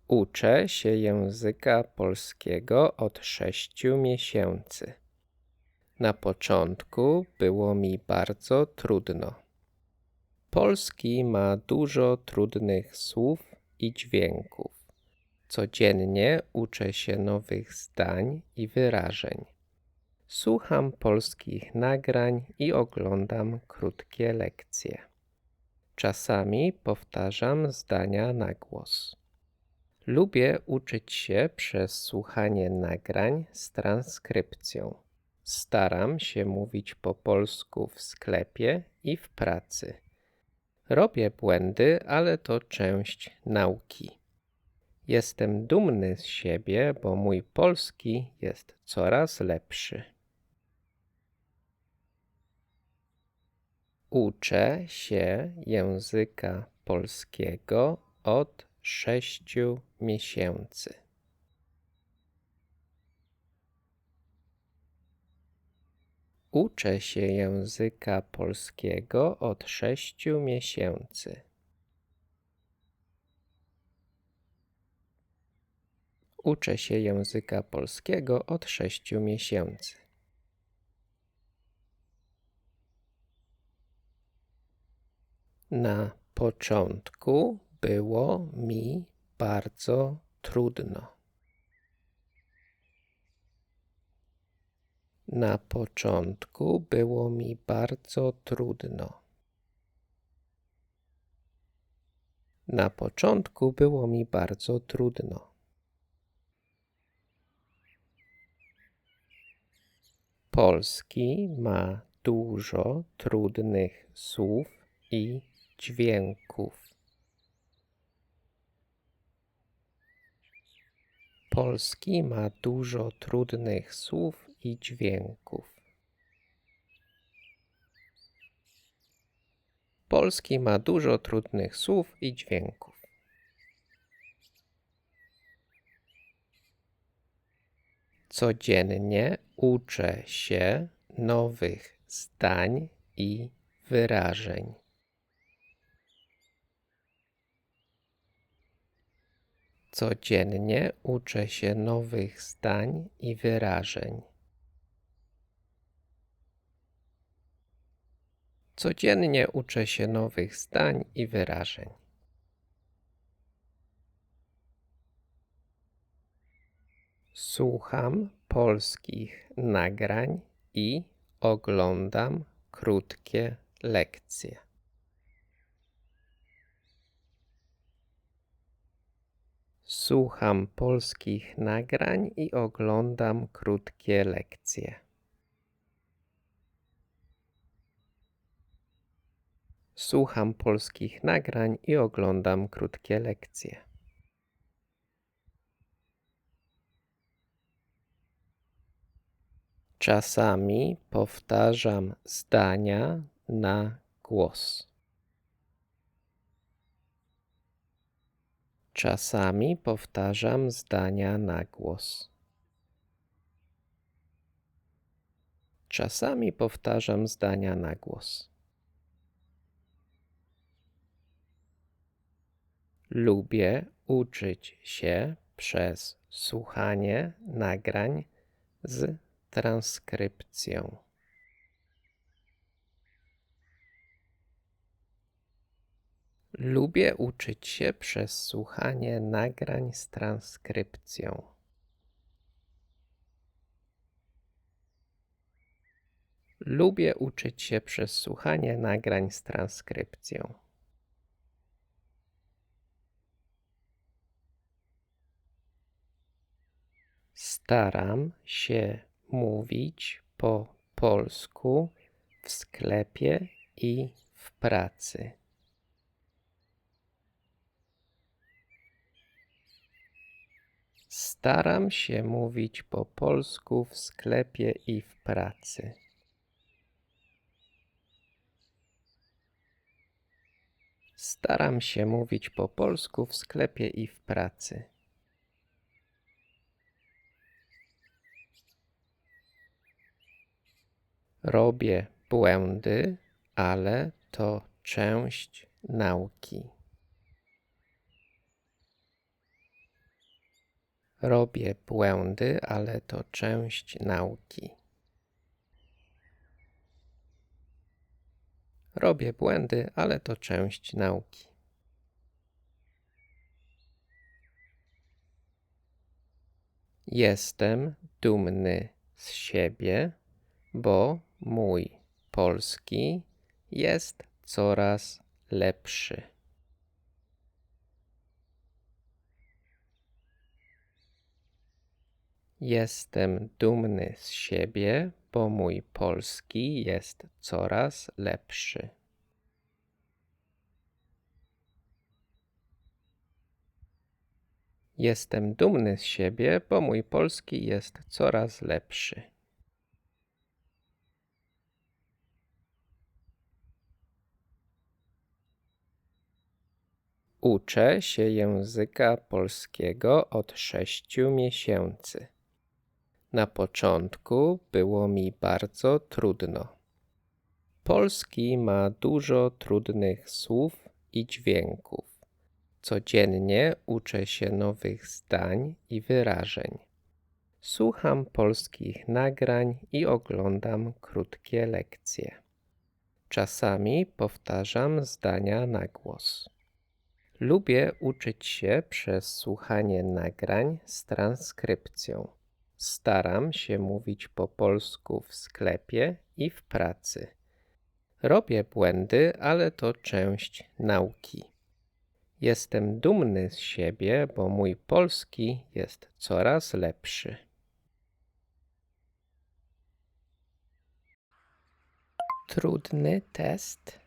Uczę się języka polskiego od 6 miesięcy. Na początku było mi bardzo trudno. Polski ma dużo trudnych słów i dźwięków. Codziennie uczę się nowych zdań i wyrażeń. Słucham polskich nagrań i oglądam krótkie lekcje. Czasami powtarzam zdania na głos. Lubię uczyć się przez słuchanie nagrań z transkrypcją. Staram się mówić po polsku w sklepie i w pracy. Robię błędy, ale to część nauki. Jestem dumny z siebie, bo mój polski jest coraz lepszy. Uczę się języka polskiego od 6 miesięcy. Uczę się języka polskiego od 6 miesięcy. Uczę się języka polskiego od 6 miesięcy. Na początku było mi bardzo trudno. Na początku było mi bardzo trudno. Na początku było mi bardzo trudno. Polski ma dużo trudnych słów i dźwięków. Polski ma dużo trudnych słów i dźwięków. Polski ma dużo trudnych słów i dźwięków. Codziennie uczę się nowych zdań i wyrażeń. Codziennie uczę się nowych zdań i wyrażeń. Codziennie uczę się nowych zdań i wyrażeń. Słucham polskich nagrań i oglądam krótkie lekcje. Słucham polskich nagrań i oglądam krótkie lekcje. Słucham polskich nagrań i oglądam krótkie lekcje. Czasami powtarzam zdania na głos. Czasami powtarzam zdania na głos. Czasami powtarzam zdania na głos. Lubię uczyć się przez słuchanie nagrań z transkrypcją. Lubię uczyć się przez słuchanie nagrań z transkrypcją. Lubię uczyć się przez słuchanie nagrań z transkrypcją. Staram się mówić po polsku w sklepie i w pracy. Staram się mówić po polsku w sklepie i w pracy. Staram się mówić po polsku w sklepie i w pracy. Robię błędy, ale to część nauki. Robię błędy, ale to część nauki. Robię błędy, ale to część nauki. Jestem dumny z siebie, bo mój polski jest coraz lepszy. Jestem dumny z siebie, bo mój polski jest coraz lepszy. Jestem dumny z siebie, bo mój polski jest coraz lepszy. Uczę się języka polskiego od 6 miesięcy. Na początku było mi bardzo trudno. Polski ma dużo trudnych słów i dźwięków. Codziennie uczę się nowych zdań i wyrażeń. Słucham polskich nagrań i oglądam krótkie lekcje. Czasami powtarzam zdania na głos. Lubię uczyć się przez słuchanie nagrań z transkrypcją. Staram się mówić po polsku w sklepie i w pracy. Robię błędy, ale to część nauki. Jestem dumny z siebie, bo mój polski jest coraz lepszy. Trudny test.